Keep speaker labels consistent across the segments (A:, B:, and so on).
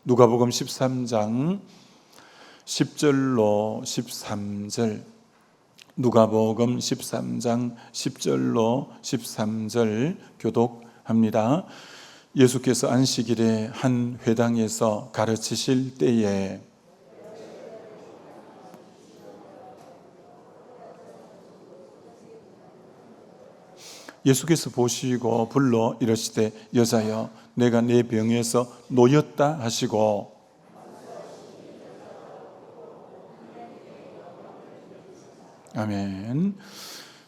A: 누가복음 13장 10절로 13절, 누가복음 13장 10절로 13절 교독합니다. 예수께서 안식일에 한 회당에서 가르치실 때에 예수께서 보시고 불러 이르시되 여자여 내가 내 병에서 놓였다 하시고, 아멘.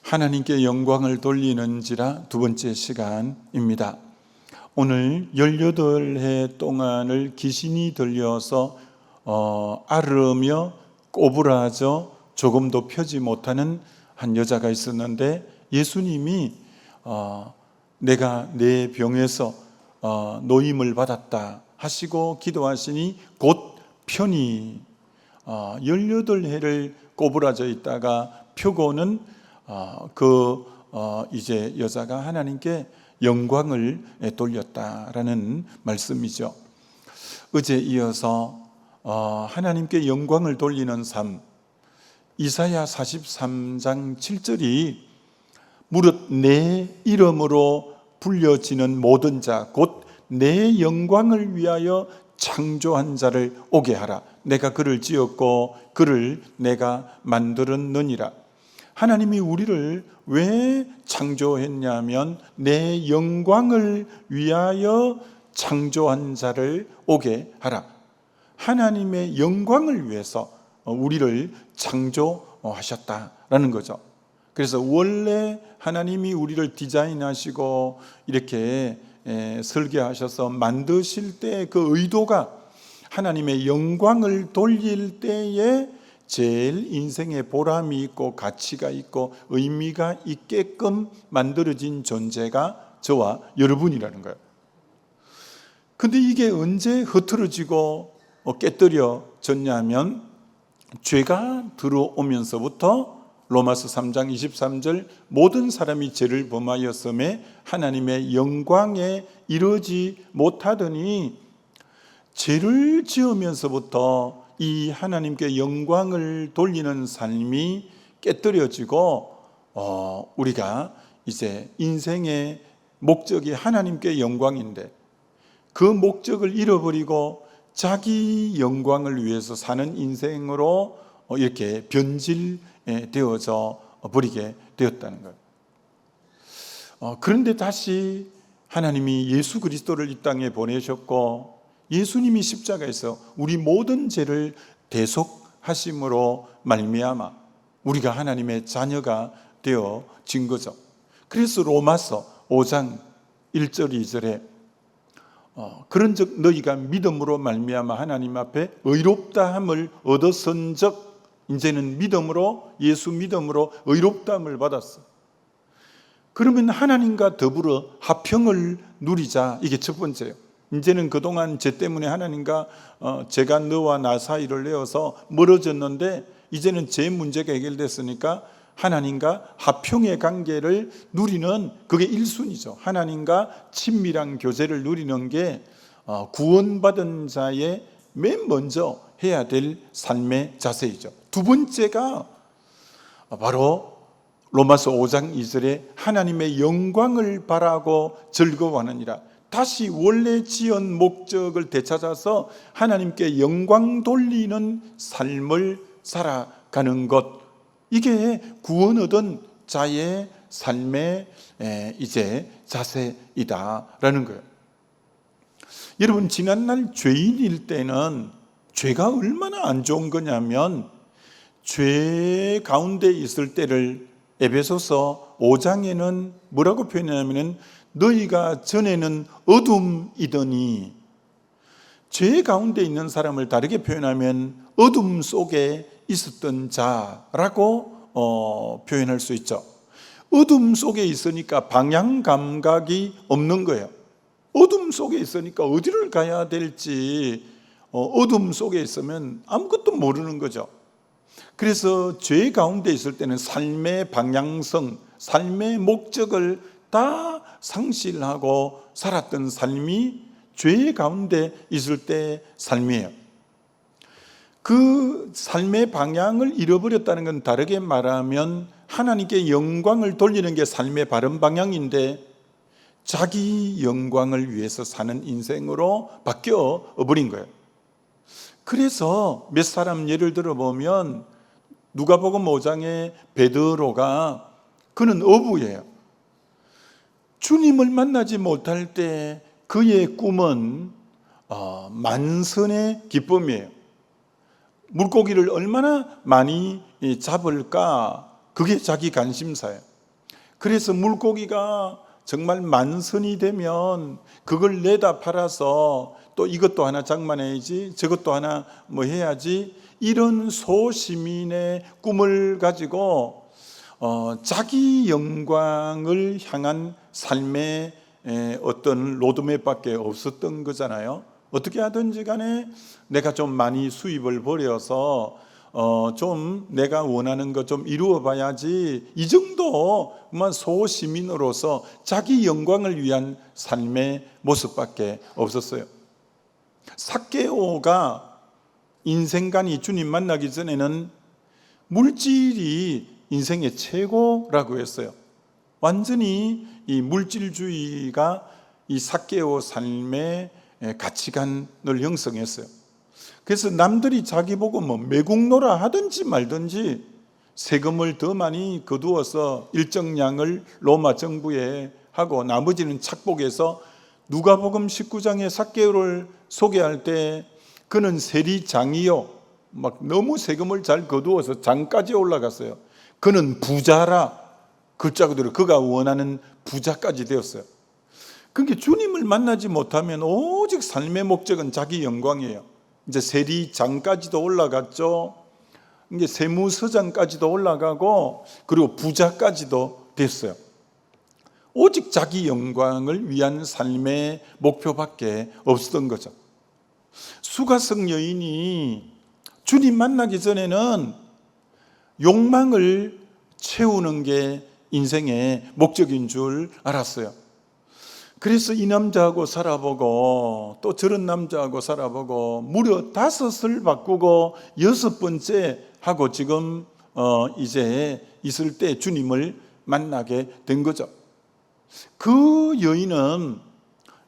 A: 하나님께 영광을 돌리는지라 두 번째 시간입니다. 오늘 18해 동안을 귀신이 들려서 앓으며 꼬부라져 조금도 펴지 못하는 한 여자가 있었는데, 예수님이 내가 내 병에서 노임을 받았다 하시고 기도하시니 곧 편히 18해를 꼬부라져 있다가 펴고는 이제 여자가 하나님께 영광을 돌렸다라는 말씀이죠. 어제 이어서 하나님께 영광을 돌리는 삶, 이사야 43장 7절이 무릇 내 이름으로 불려지는 모든 자 곧 내 영광을 위하여 창조한 자를 오게 하라. 내가 그를 지었고 그를 내가 만들었느니라. 하나님이 우리를 왜 창조했냐면 내 영광을 위하여 창조한 자를 오게 하라. 하나님의 영광을 위해서 우리를 창조하셨다라는 거죠. 그래서 원래 하나님이 우리를 디자인하시고 이렇게 설계하셔서 만드실 때 그 의도가 하나님의 영광을 돌릴 때에 제일 인생에 보람이 있고 가치가 있고 의미가 있게끔 만들어진 존재가 저와 여러분이라는 거예요. 근데 이게 언제 흐트러지고 깨뜨려졌냐면 죄가 들어오면서부터 로마서 3장 23절 모든 사람이 죄를 범하였음에 하나님의 영광에 이르지 못하더니, 죄를 지으면서부터 이 하나님께 영광을 돌리는 삶이 깨뜨려지고 우리가 이제 인생의 목적이 하나님께 영광인데 그 목적을 잃어버리고 자기 영광을 위해서 사는 인생으로 이렇게 변질되어져 버리게 되었다는 거예요. 그런데 다시 하나님이 예수 그리스도를 이 땅에 보내셨고 예수님이 십자가에서 우리 모든 죄를 대속하심으로 말미암아 우리가 하나님의 자녀가 되어진 거죠. 그래서 로마서 5장 1절 2절에 그런즉 너희가 믿음으로 말미암아 하나님 앞에 의롭다함을 얻었은즉, 이제는 믿음으로, 예수 믿음으로 의롭다함을 받았어. 그러면 하나님과 더불어 화평을 누리자. 이게 첫 번째예요. 이제는 그동안 죄 때문에 하나님과 죄가 너와 나 사이를 내어서 멀어졌는데 이제는 죄 문제가 해결됐으니까 하나님과 화평의 관계를 누리는, 그게 1순위죠. 하나님과 친밀한 교제를 누리는 게 구원받은 자의 맨 먼저 해야 될 삶의 자세이죠. 두 번째가 바로 로마서 5장 2절에 하나님의 영광을 바라고 즐거워하느니라. 다시 원래 지은 목적을 되찾아서 하나님께 영광 돌리는 삶을 살아가는 것, 이게 구원 얻은 자의 삶의 이제 자세이다라는 거예요. 여러분, 지난날 죄인일 때는 죄가 얼마나 안 좋은 거냐면 죄 가운데 있을 때를 에베소서 5장에는 뭐라고 표현하냐면 너희가 전에는 어둠이더니, 죄 가운데 있는 사람을 다르게 표현하면 어둠 속에 있었던 자라고 표현할 수 있죠. 어둠 속에 있으니까 방향 감각이 없는 거예요. 어둠 속에 있으니까 어디를 가야 될지, 어둠 속에 있으면 아무것도 모르는 거죠. 그래서 죄 가운데 있을 때는 삶의 방향성, 삶의 목적을 다 상실하고 살았던 삶이 죄 가운데 있을 때 삶이에요. 그 삶의 방향을 잃어버렸다는 건 다르게 말하면 하나님께 영광을 돌리는 게 삶의 바른 방향인데 자기 영광을 위해서 사는 인생으로 바뀌어 버린 거예요. 그래서 몇 사람 예를 들어보면 누가복음 5장의 베드로가 그는 어부예요. 주님을 만나지 못할 때 그의 꿈은 만선의 기쁨이에요. 물고기를 얼마나 많이 잡을까, 그게 자기 관심사예요. 그래서 물고기가 정말 만선이 되면 그걸 내다 팔아서 또 이것도 하나 장만해야지, 저것도 하나 뭐 해야지, 이런 소시민의 꿈을 가지고 자기 영광을 향한 삶의 어떤 로드맵밖에 없었던 거잖아요. 어떻게 하든지 간에 내가 좀 많이 수입을 벌여서 좀 내가 원하는 것 좀 이루어 봐야지, 이 정도만 소시민으로서 자기 영광을 위한 삶의 모습밖에 없었어요. 삭개오가 인생관이 주님 만나기 전에는 물질이 인생의 최고라고 했어요. 완전히 이 물질주의가 이 삭개오 삶의 가치관을 형성했어요. 그래서 남들이 자기 보고 뭐 매국노라 하든지 말든지 세금을 더 많이 거두어서 일정량을 로마 정부에 하고 나머지는 착복해서 누가복음 19장의 삭개오를 소개할 때 그는 세리장이요, 막 너무 세금을 잘 거두어서 장까지 올라갔어요. 그는 부자라, 글자 그대로 그가 원하는 부자까지 되었어요. 그러니까 주님을 만나지 못하면 오직 삶의 목적은 자기 영광이에요. 이제 세리장까지도 올라갔죠. 이제 세무서장까지도 올라가고 그리고 부자까지도 됐어요. 오직 자기 영광을 위한 삶의 목표밖에 없었던 거죠. 수가성 여인이 주님 만나기 전에는 욕망을 채우는 게 인생의 목적인 줄 알았어요. 그래서 이 남자하고 살아보고 또 저런 남자하고 살아보고 무려 5을 바꾸고 6번째 하고 지금 이제 있을 때 주님을 만나게 된 거죠. 그 여인은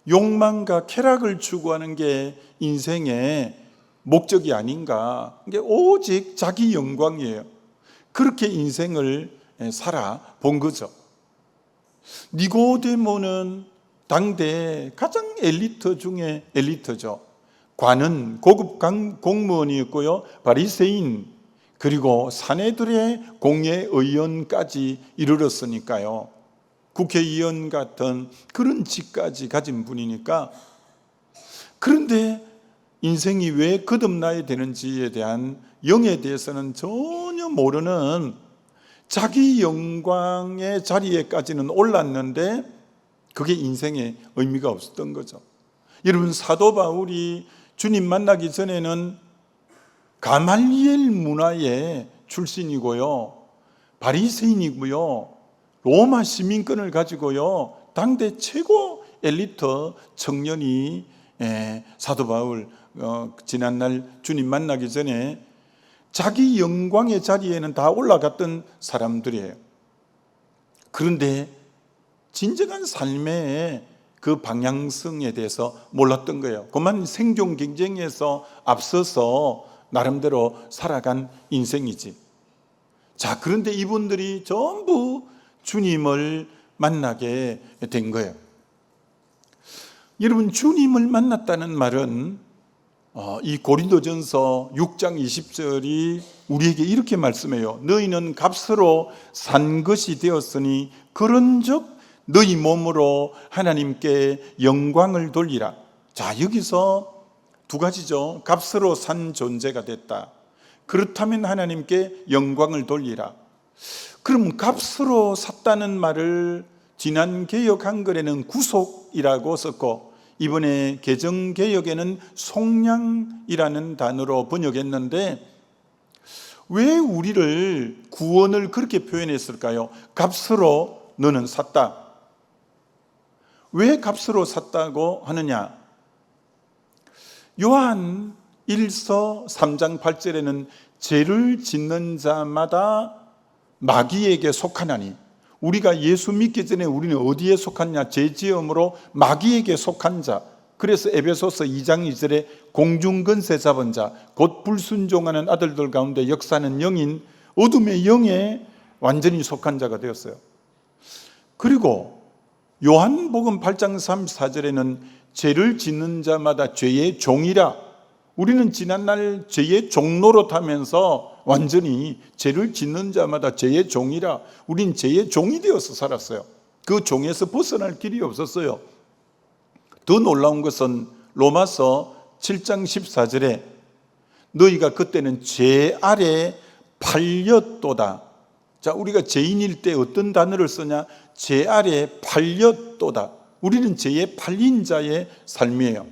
A: 욕망과 쾌락을 추구하는 게 인생의 목적이 아닌가, 이게 오직 자기 영광이에요. 그렇게 인생을 살아본 거죠. 니고데모는 당대 가장 엘리트 중에 엘리트죠. 관은 고급 공무원이었고요, 바리새인, 그리고 사내들의 공예의원까지 이르렀으니까요. 국회의원 같은 그런 직까지 가진 분이니까. 그런데 인생이 왜 거듭나야 되는지에 대한 영에 대해서는 전혀 모르는, 자기 영광의 자리에까지는 올랐는데 그게 인생의 의미가 없었던 거죠. 여러분, 사도 바울이 주님 만나기 전에는 가말리엘 문화의 출신이고요, 바리새인이고요, 로마 시민권을 가지고요, 당대 최고 엘리트 청년이 사도 바울 지난날 주님 만나기 전에 자기 영광의 자리에는 다 올라갔던 사람들이에요. 그런데 진정한 삶의 그 방향성에 대해서 몰랐던 거예요. 그만 생존 경쟁에서 앞서서 나름대로 살아간 인생이지. 자, 그런데 이분들이 전부 주님을 만나게 된 거예요. 여러분, 주님을 만났다는 말은 이 고린도전서 6장 20절이 우리에게 이렇게 말씀해요. 너희는 값으로 산 것이 되었으니 그런즉 너희 몸으로 하나님께 영광을 돌리라. 자, 여기서 두 가지죠. 값으로 산 존재가 됐다. 그렇다면 하나님께 영광을 돌리라. 그럼 값으로 샀다는 말을 지난 개역 한글에는 구속이라고 썼고 이번에 개정개역에는 속량이라는 단어로 번역했는데, 왜 우리를 구원을 그렇게 표현했을까요? 값으로 너는 샀다. 왜 값으로 샀다고 하느냐? 요한 1서 3장 8절에는 죄를 짓는 자마다 마귀에게 속하나니, 우리가 예수 믿기 전에 우리는 어디에 속았냐? 죄지음으로 마귀에게 속한 자. 그래서 에베소서 2장 2절에 공중권세 잡은 자, 곧 불순종하는 아들들 가운데 역사하는 영인, 어둠의 영에 완전히 속한 자가 되었어요. 그리고 요한복음 8장 34절에는 죄를 짓는 자마다 죄의 종이라. 우리는 지난날 죄의 종로로 타면서 완전히 죄를 짓는 자마다 죄의 종이라. 우린 죄의 종이 되어서 살았어요. 그 종에서 벗어날 길이 없었어요. 더 놀라운 것은 로마서 7장 14절에 너희가 그때는 죄 아래 팔렸도다. 자, 우리가 죄인일 때 어떤 단어를 쓰냐? 죄 아래 팔렸도다. 우리는 죄에 팔린 자의 삶이에요.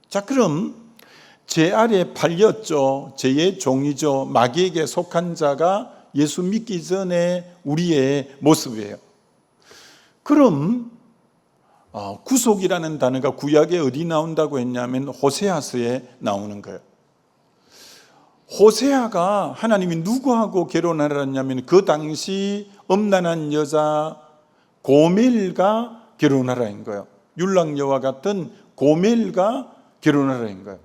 A: 자, 그럼 죄 아래 팔렸죠. 죄의 종이죠. 마귀에게 속한 자가 예수 믿기 전에 우리의 모습이에요. 그럼 구속이라는 단어가 구약에 어디 나온다고 했냐면 호세아서에 나오는 거예요. 호세아가 하나님이 누구하고 결혼하라 했냐면 그 당시 음란한 여자 고멜과 결혼하라 한 거예요. 율랑여와 같은 고멜과 결혼하라 한 거예요.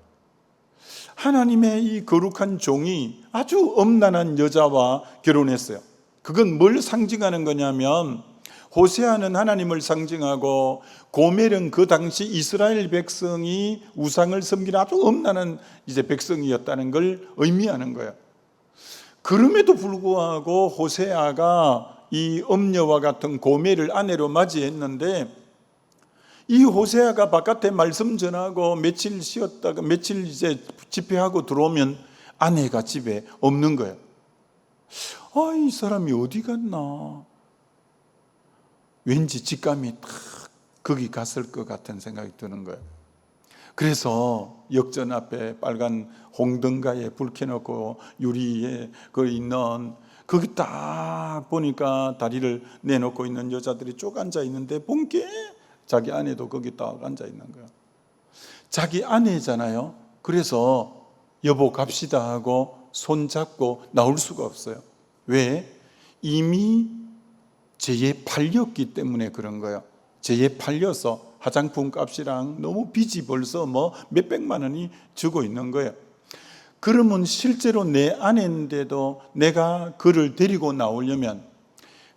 A: 하나님의 이 거룩한 종이 아주 음란한 여자와 결혼했어요. 그건 뭘 상징하는 거냐면 호세아는 하나님을 상징하고 고멜은 그 당시 이스라엘 백성이 우상을 섬기는 아주 음란한 백성이었다는 걸 의미하는 거예요. 그럼에도 불구하고 호세아가 이 음녀와 같은 고멜을 아내로 맞이했는데, 이 호세아가 바깥에 말씀 전하고 며칠 쉬었다가 며칠 집회하고 들어오면 아내가 집에 없는 거예요. 이 사람이 어디 갔나? 왠지 직감이 딱 거기 갔을 것 같은 생각이 드는 거예요. 그래서 역전 앞에 빨간 홍등가에 불 켜놓고 유리에 있는 거기 딱 보니까 다리를 내놓고 있는 여자들이 쭉 앉아 있는데 본게 자기 아내도 거기 딱 앉아 있는 거예요. 자기 아내잖아요. 그래서 여보 갑시다 하고 손잡고 나올 수가 없어요. 왜? 이미 죄에 팔렸기 때문에 그런 거예요. 죄에 팔려서 화장품 값이랑 너무 빚이 벌써 몇백만 원이 주고 있는 거예요. 그러면 실제로 내 아내인데도 내가 그를 데리고 나오려면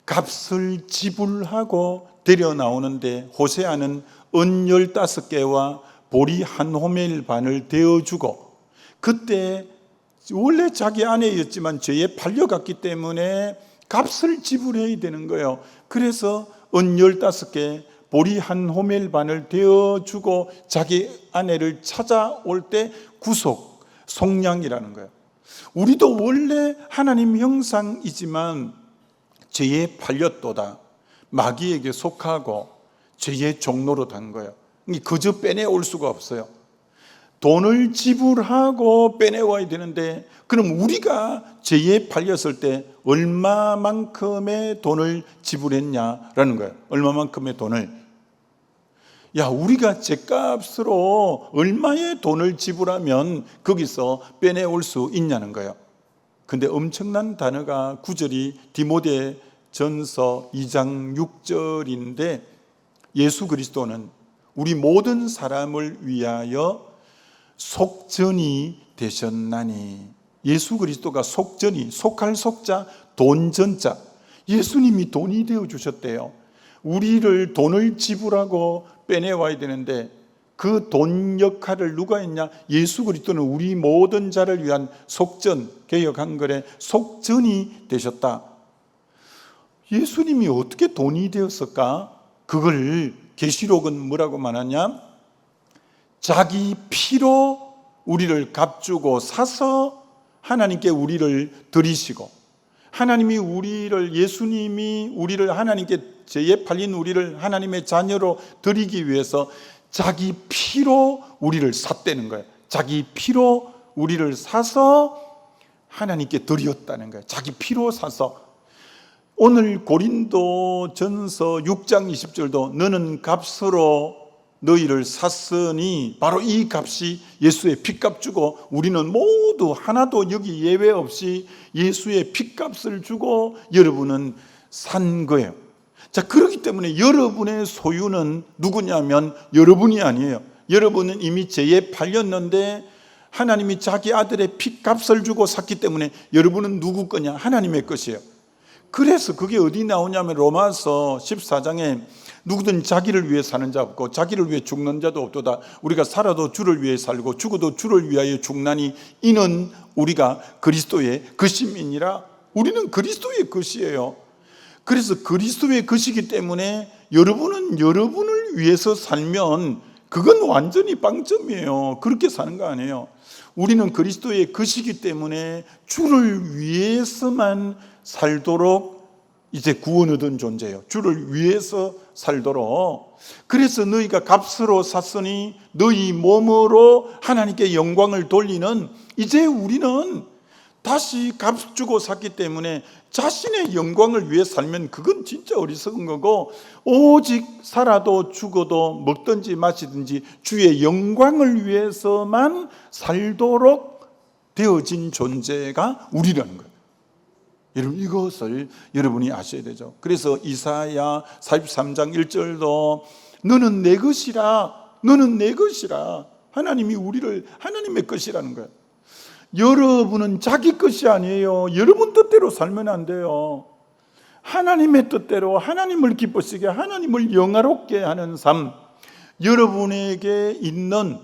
A: 값을 지불하고 데려 나오는데 호세아는 은 15개와 보리 한 호멜 반을 대어주고, 그때 원래 자기 아내였지만 죄에 팔려갔기 때문에 값을 지불해야 되는 거예요. 그래서 은 15개, 보리 한 호멜 반을 대어주고 자기 아내를 찾아올 때 구속, 속량이라는 거예요. 우리도 원래 하나님 형상이지만 죄에 팔렸도다. 마귀에게 속하고 죄의 종로로 단 거예요. 그저 빼내올 수가 없어요. 돈을 지불하고 빼내와야 되는데, 그럼 우리가 죄에 팔렸을 때 얼마만큼의 돈을 지불했냐라는 거예요. 얼마만큼의 돈을. 우리가 죄값으로 얼마의 돈을 지불하면 거기서 빼내올 수 있냐는 거예요. 근데 엄청난 단어가 구절이 디모데 전서 2장 6절인데, 예수 그리스도는 우리 모든 사람을 위하여 속전이 되셨나니. 예수 그리스도가 속전이, 속할 속자, 돈전자. 예수님이 돈이 되어 주셨대요. 우리를 돈을 지불하고 빼내와야 되는데 그 돈 역할을 누가 했냐? 예수 그리스도는 우리 모든 자를 위한 속전, 개역 한글에 속전이 되셨다. 예수님이 어떻게 돈이 되었을까? 그걸 계시록은 뭐라고 말하냐? 자기 피로 우리를 값주고 사서 하나님께 우리를 드리시고, 하나님이 예수님이 우리를 하나님께 죄에 팔린 우리를 하나님의 자녀로 드리기 위해서 자기 피로 우리를 샀다는 거예요. 자기 피로 우리를 사서 하나님께 드렸다는 거예요. 자기 피로 사서. 오늘 고린도 전서 6장 20절도 너는 값으로 너희를 샀으니 바로 이 값이 예수의 핏값 주고 우리는 모두 하나도 여기 예외 없이 예수의 핏값을 주고 여러분은 산 거예요. 자, 그렇기 때문에 여러분의 소유는 누구냐면 여러분이 아니에요. 여러분은 이미 죄에 팔렸는데 하나님이 자기 아들의 핏값을 주고 샀기 때문에 여러분은 누구 거냐? 하나님의 것이에요. 그래서 그게 어디 나오냐면 로마서 14장에 누구든 자기를 위해 사는 자 없고 자기를 위해 죽는 자도 없도다. 우리가 살아도 주를 위해 살고 죽어도 주를 위하여 죽나니 이는 우리가 그리스도의 것임이니라. 우리는 그리스도의 것이에요. 그래서 그리스도의 것이기 때문에 여러분은 여러분을 위해서 살면 그건 완전히 빵점이에요. 그렇게 사는 거 아니에요. 우리는 그리스도의 것이기 때문에 주를 위해서만 살도록 이제 구원 얻은 존재예요. 주를 위해서 살도록. 그래서 너희가 값으로 샀으니 너희 몸으로 하나님께 영광을 돌리는, 이제 우리는 다시 값 주고 샀기 때문에 자신의 영광을 위해 살면 그건 진짜 어리석은 거고, 오직 살아도 죽어도 먹든지 마시든지 주의 영광을 위해서만 살도록 되어진 존재가 우리라는 거예요. 여러분, 이것을 여러분이 아셔야 되죠. 그래서 이사야 43장 1절도 너는 내 것이라, 너는 내 것이라. 하나님이 우리를 하나님의 것이라는 거예요. 여러분은 자기 것이 아니에요. 여러분 뜻대로 살면 안 돼요. 하나님의 뜻대로 하나님을 기쁘시게, 하나님을 영화롭게 하는 삶, 여러분에게 있는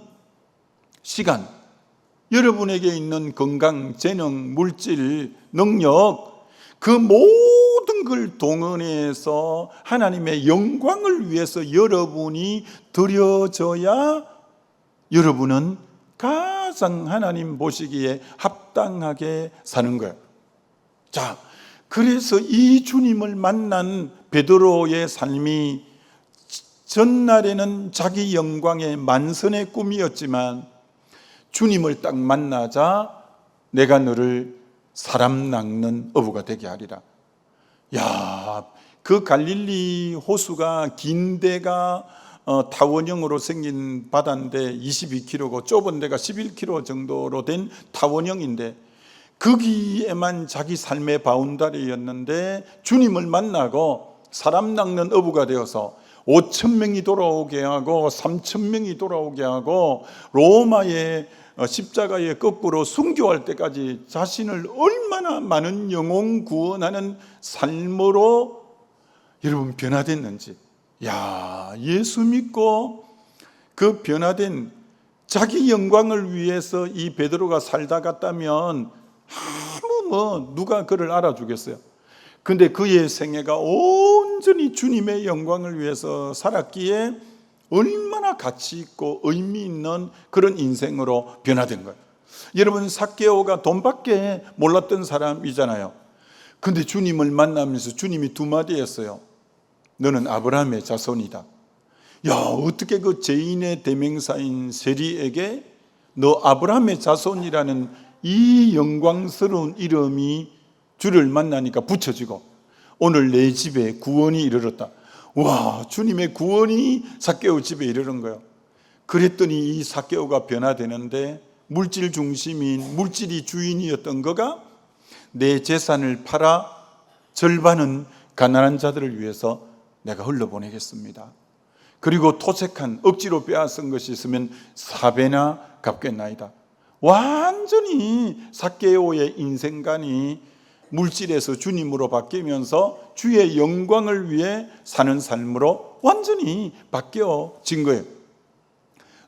A: 시간, 여러분에게 있는 건강, 재능, 물질, 능력, 그 모든 걸 동원해서 하나님의 영광을 위해서 여러분이 드려져야 여러분은 가장 하나님 보시기에 합당하게 사는 거예요. 자, 그래서 이 주님을 만난 베드로의 삶이 전날에는 자기 영광의 만선의 꿈이었지만 주님을 딱 만나자 내가 너를 사람 낚는 어부가 되게 하리라. 야, 그 갈릴리 호수가 긴 데가 타원형으로 생긴 바다인데 22km고 좁은 데가 11km 정도로 된 타원형인데 거기에만 자기 삶의 바운다리였는데 주님을 만나고 사람 낚는 어부가 되어서 5,000명이 돌아오게 하고 3,000명이 돌아오게 하고 로마의 십자가에 거꾸로 순교할 때까지 자신을 얼마나 많은 영혼 구원하는 삶으로 여러분 변화됐는지. 야, 예수 믿고 그 변화된 자기 영광을 위해서 이 베드로가 살다 갔다면 아무 누가 그를 알아주겠어요. 근데 그의 생애가 온전히 주님의 영광을 위해서 살았기에 얼마나 가치 있고 의미 있는 그런 인생으로 변화된 거예요. 여러분, 삭개오가 돈밖에 몰랐던 사람이잖아요. 근데 주님을 만나면서 주님이 두 마디 했어요. 너는 아브라함의 자손이다. 야, 어떻게 그 죄인의 대명사인 세리에게 너 아브라함의 자손이라는 이 영광스러운 이름이 주를 만나니까 붙여지고 오늘 내 집에 구원이 이르렀다. 와, 주님의 구원이 삭개오 집에 이르는 거예요. 그랬더니 이 삭개오가 변화되는데 물질 중심인, 물질이 주인이었던 거가 내 재산을 팔아 절반은 가난한 자들을 위해서 내가 흘러보내겠습니다. 그리고 토색한, 억지로 빼앗은 것이 있으면 4배나 갚겠나이다. 완전히 삭개오의 인생관이 물질에서 주님으로 바뀌면서 주의 영광을 위해 사는 삶으로 완전히 바뀌어진 거예요.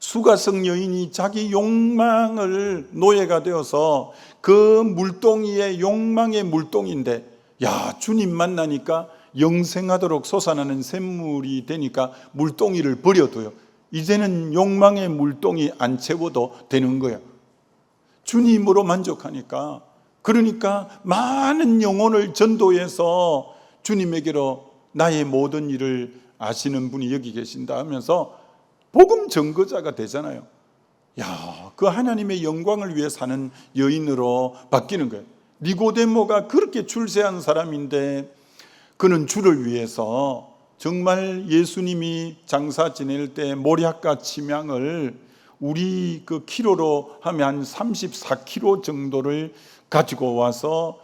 A: 수가성 여인이 자기 욕망을 노예가 되어서 그 물동이의 욕망의 물동인데, 야, 주님 만나니까 영생하도록 솟아나는 샘물이 되니까 물동이를 버려둬요. 이제는 욕망의 물동이 안 채워도 되는 거예요. 주님으로 만족하니까. 그러니까 많은 영혼을 전도해서 주님에게로 나의 모든 일을 아시는 분이 여기 계신다 하면서 복음 전거자가 되잖아요. 야, 그 하나님의 영광을 위해 사는 여인으로 바뀌는 거예요. 니고데모가 그렇게 출세한 사람인데 그는 주를 위해서 정말 예수님이 장사 지낼 때 모략과 침향을 우리 그 키로로 하면 한 34kg 정도를 가지고 와서,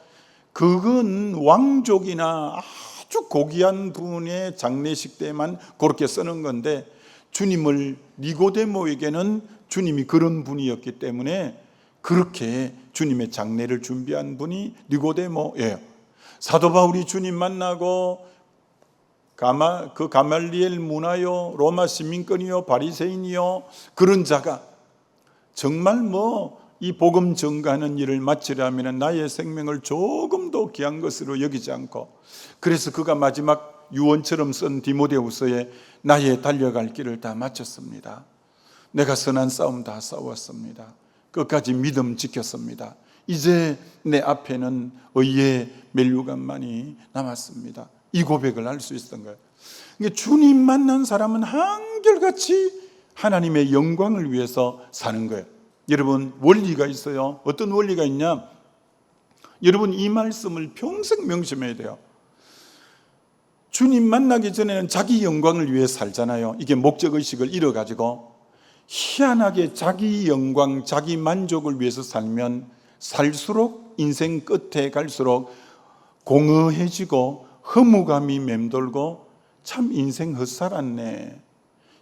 A: 그건 왕족이나 아주 고귀한 분의 장례식 때만 그렇게 쓰는 건데, 주님을 니고데모에게는 주님이 그런 분이었기 때문에 그렇게 주님의 장례를 준비한 분이 니고데모예요. 사도 바울이 주님 만나고 그 가말리엘 문화요, 로마 시민권이요, 바리새인이요, 그런 자가 정말 이 복음 전가하는 일을 마치려면 나의 생명을 조금도 귀한 것으로 여기지 않고, 그래서 그가 마지막 유언처럼 쓴 디모데후서에 나의 달려갈 길을 다 마쳤습니다. 내가 선한 싸움 다 싸웠습니다. 끝까지 믿음 지켰습니다. 이제 내 앞에는 의의 면류관만이 남았습니다. 이 고백을 할 수 있었던 거예요. 그러니까 주님 만난 사람은 한결같이 하나님의 영광을 위해서 사는 거예요. 여러분, 원리가 있어요. 어떤 원리가 있냐? 여러분, 이 말씀을 평생 명심해야 돼요. 주님 만나기 전에는 자기 영광을 위해 살잖아요. 이게 목적의식을 잃어가지고 희한하게 자기 영광, 자기 만족을 위해서 살면 살수록 인생 끝에 갈수록 공허해지고 허무감이 맴돌고, 참 인생 헛살았네,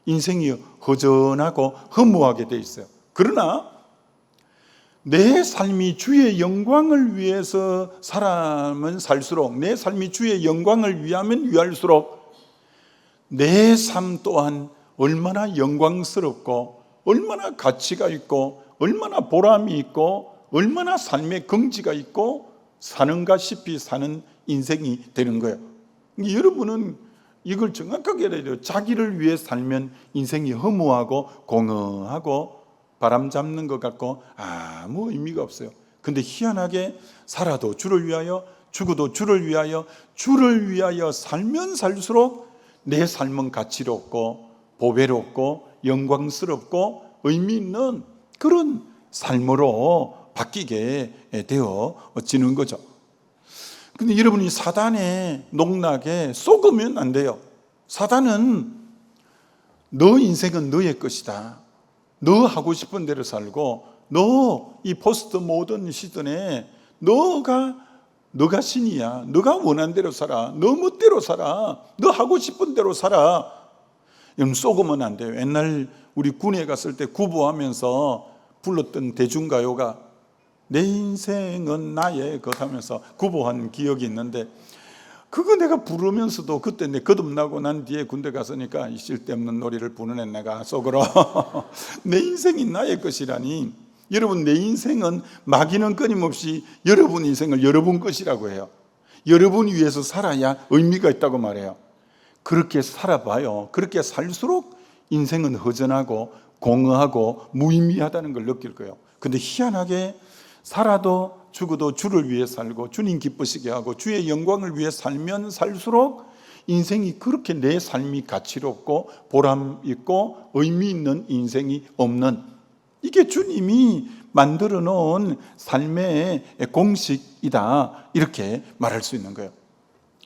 A: 인생이 허전하고 허무하게 돼 있어요. 그러나 내 삶이 주의 영광을 위해서 살아면 살수록, 내 삶이 주의 영광을 위하면 위할수록 내 삶 또한 얼마나 영광스럽고 얼마나 가치가 있고 얼마나 보람이 있고 얼마나 삶의 긍지가 있고 사는가 싶이 사는 인생이 되는 거예요. 여러분은 이걸 정확하게 알아야 돼요. 자기를 위해 살면 인생이 허무하고 공허하고 바람 잡는 것 같고 아무 의미가 없어요. 근데 희한하게 살아도 주를 위하여, 죽어도 주를 위하여 살면 살수록 내 삶은 가치롭고 보배롭고 영광스럽고 의미 있는 그런 삶으로 바뀌게 되어지는 거죠. 근데 여러분이 사단의 농락에 속으면 안 돼요. 사단은 너 인생은 너의 것이다, 너 하고 싶은 대로 살고, 너 이 포스트 모던 시대에 너가 신이야, 너가 원하는 대로 살아, 너 멋대로 살아, 너 하고 싶은 대로 살아. 여러분, 속으면 안 돼요. 옛날 우리 군에 갔을 때 구보하면서 불렀던 대중가요가 내 인생은 나의 것 하면서 구보한 기억이 있는데, 그거 내가 부르면서도 그때 내 거듭나고 난 뒤에 군대 갔으니까 이 쓸데없는 노래를 부르네 내가 속으로. 내 인생이 나의 것이라니. 여러분, 내 인생은 마귀는 끊임없이 여러분 인생을 여러분 것이라고 해요. 여러분 위해서 살아야 의미가 있다고 말해요. 그렇게 살아봐요. 그렇게 살수록 인생은 허전하고 공허하고 무의미하다는 걸 느낄 거예요. 근데 희한하게 살아도 죽어도 주를 위해 살고 주님 기쁘시게 하고 주의 영광을 위해 살면 살수록 인생이 그렇게 내 삶이 가치롭고 보람 있고 의미 있는 인생이 없는, 이게 주님이 만들어 놓은 삶의 공식이다, 이렇게 말할 수 있는 거예요.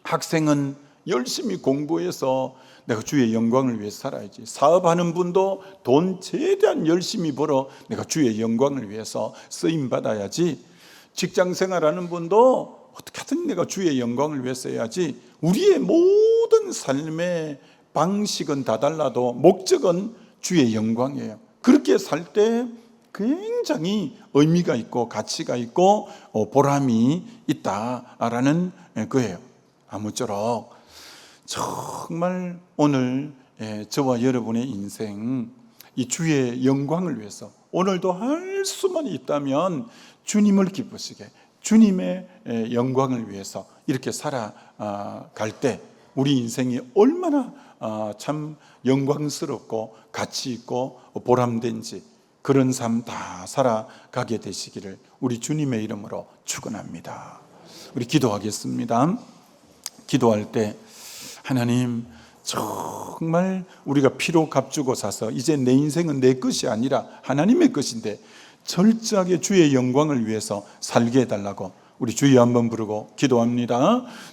A: 학생은 열심히 공부해서 내가 주의 영광을 위해 살아야지. 사업하는 분도 돈 최대한 열심히 벌어 내가 주의 영광을 위해서 쓰임 받아야지. 직장 생활하는 분도 어떻게든 내가 주의 영광을 위해 써야지. 우리의 모든 삶의 방식은 다 달라도 목적은 주의 영광이에요. 그렇게 살 때 굉장히 의미가 있고 가치가 있고 보람이 있다라는 거예요. 아무쪼록 정말 오늘 저와 여러분의 인생, 이 주의 영광을 위해서 오늘도 할 수만 있다면 주님을 기쁘시게, 주님의 영광을 위해서 이렇게 살아갈 때 우리 인생이 얼마나 참 영광스럽고 가치 있고 보람된지, 그런 삶 다 살아가게 되시기를 우리 주님의 이름으로 축원합니다. 우리 기도하겠습니다. 기도할 때 하나님, 정말 우리가 피로 값주고 사서 이제 내 인생은 내 것이 아니라 하나님의 것인데 철저하게 주의 영광을 위해서 살게 해달라고 우리 주여 한번 부르고 기도합니다.